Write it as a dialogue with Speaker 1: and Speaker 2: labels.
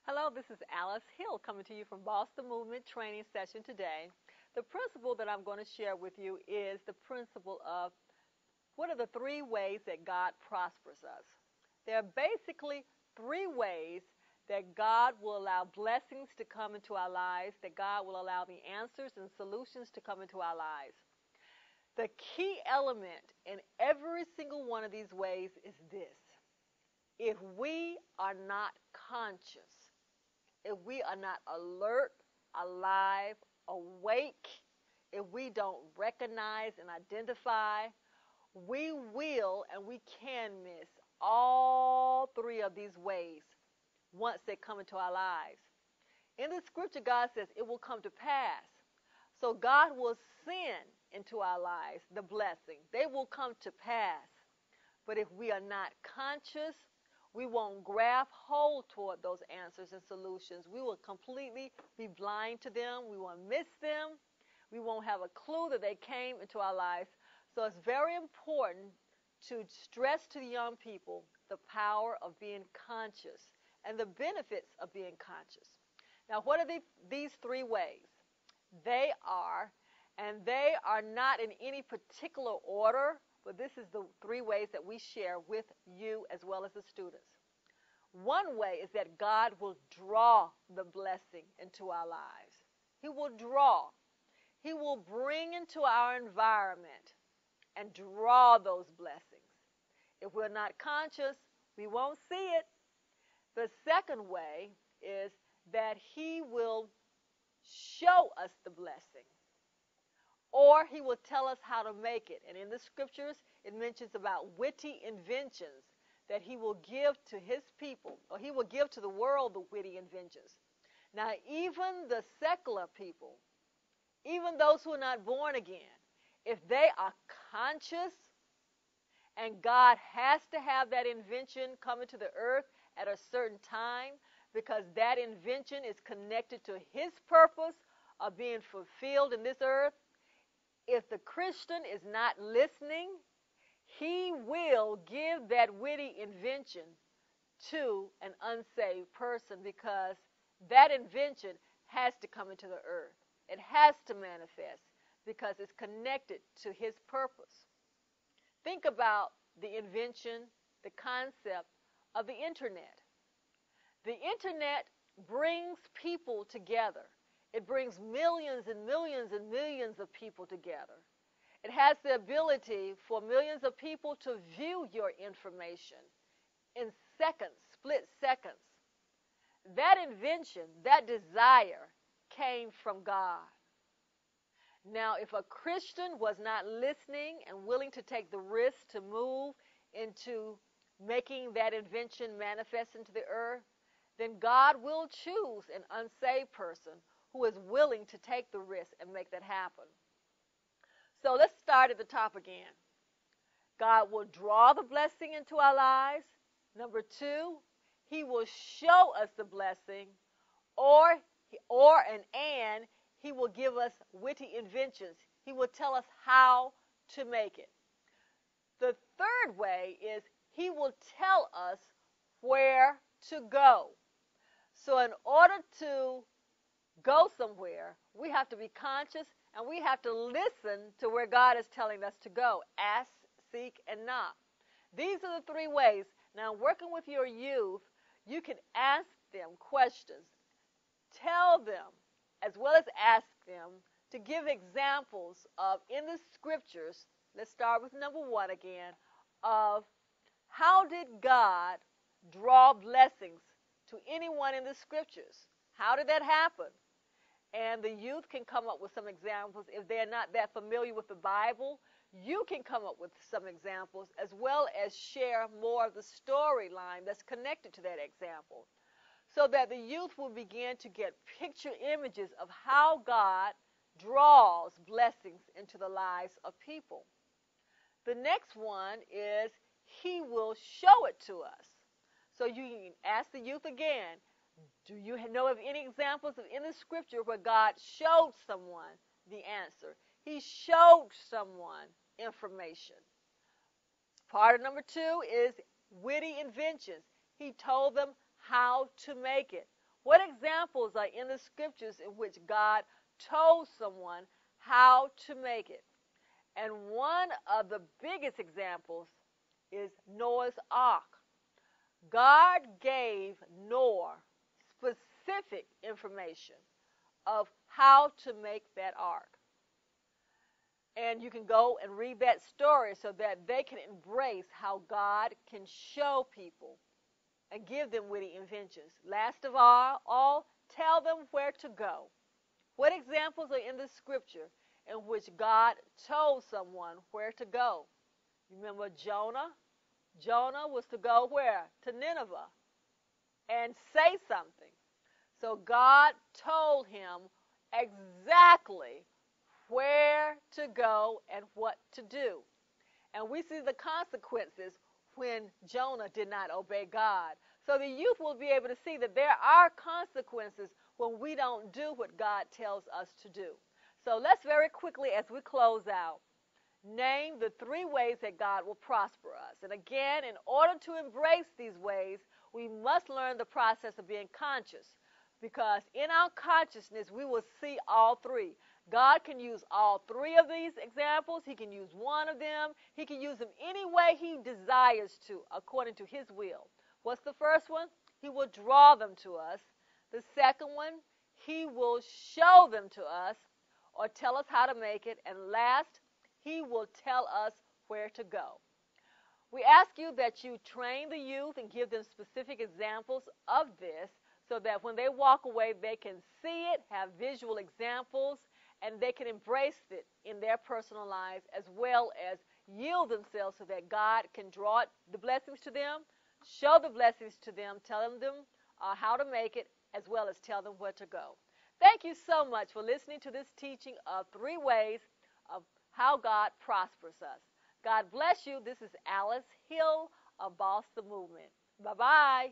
Speaker 1: Hello, this is Alice Hill coming to you from Boston Movement Training Session today. The principle that I'm going to share with you is the principle of what are the three ways that God prospers us. There are basically three ways that God will allow blessings to come into our lives, that God will allow the answers and solutions to come into our lives. The key element in every single one of these ways is this. If we are not conscious, if we are not alert, alive, awake, if we don't recognize and identify, we will and we can miss all three of these ways once they come into our lives. In the scripture, God says it will come to pass. So God will send into our lives the blessing. They will come to pass. But if we are not conscious, we won't grab hold toward those answers and solutions. We will completely be blind to them. We will miss them. We won't have a clue that they came into our lives. So it's very important to stress to the young people the power of being conscious and the benefits of being conscious. Now, what are these three ways? They are not in any particular order, but this is the three ways that we share with you as well as the students. One way is that God will draw the blessing into our lives. He will draw. He will bring into our environment and draw those blessings. If we're not conscious, we won't see it. The second way is that He will show us the blessing, or He will tell us how to make it. And in the scriptures, it mentions about witty inventions that He will give to His people, or He will give to the world the witty inventions. Now, even the secular people, even those who are not born again, if they are conscious and God has to have that invention come into the earth at a certain time because that invention is connected to His purpose of being fulfilled in this earth, if the Christian is not listening, he will give that witty invention to an unsaved person because that invention has to come into the earth. It has to manifest because it's connected to His purpose. Think about the invention, the concept of the internet. The internet brings people together. It brings millions and millions and millions of people together. It has the ability for millions of people to view your information in seconds, split seconds. That invention, that desire came from God. Now, if a Christian was not listening and willing to take the risk to move into making that invention manifest into the earth, then God will choose an unsaved person who is willing to take the risk and make that happen. So let's start at the top again. God will draw the blessing into our lives. Number two, He will show us the blessing, or He will give us witty inventions. He will tell us how to make it. The third way is He will tell us where to go. So in order to go somewhere, we have to be conscious and we have to listen to where God is telling us to go. Ask, seek, and knock. These are the three ways. Now, working with your youth, you can ask them questions. Tell them, as well as ask them, to give examples of, in the scriptures, let's start with number one again, of how did God draw blessings to anyone in the scriptures? How did that happen? And the youth can come up with some examples. If they're not that familiar with the Bible, you can come up with some examples as well as share more of the storyline that's connected to that example, so that the youth will begin to get picture images of how God draws blessings into the lives of people. The next one is He will show it to us. So you can ask the youth again, do you know of any examples in the scripture where God showed someone the answer? He showed someone information. Part of number two is witty inventions. He told them how to make it. What examples are in the scriptures in which God told someone how to make it? And one of the biggest examples is Noah's Ark. God gave Noah specific information of how to make that ark. And you can go and read that story so that they can embrace how God can show people and give them witty inventions. Last of all, tell them where to go. What examples are in the scripture in which God told someone where to go? You remember Jonah? Jonah was to go where? To Nineveh and say something. So God told him exactly where to go and what to do. And we see the consequences when Jonah did not obey God. So the youth will be able to see that there are consequences when we don't do what God tells us to do. So let's very quickly, as we close out, name the 3 ways that God will prosper us. And again, in order to embrace these ways, we must learn the process of being conscious, because in our consciousness, we will see all 3. God can use all 3 of these examples. He can use one of them. He can use them any way He desires to, according to His will. What's the first one? He will draw them to us. The second one, He will show them to us or tell us how to make it. And last, He will tell us where to go. We ask you that you train the youth and give them specific examples of this so that when they walk away, they can see it, have visual examples, and they can embrace it in their personal lives, as well as yield themselves so that God can draw the blessings to them, show the blessings to them, tell them how to make it, as well as tell them where to go. Thank you so much for listening to this teaching of 3 ways of how God prospers us. God bless you. This is Alice Hill of Boss the Movement. Bye-bye.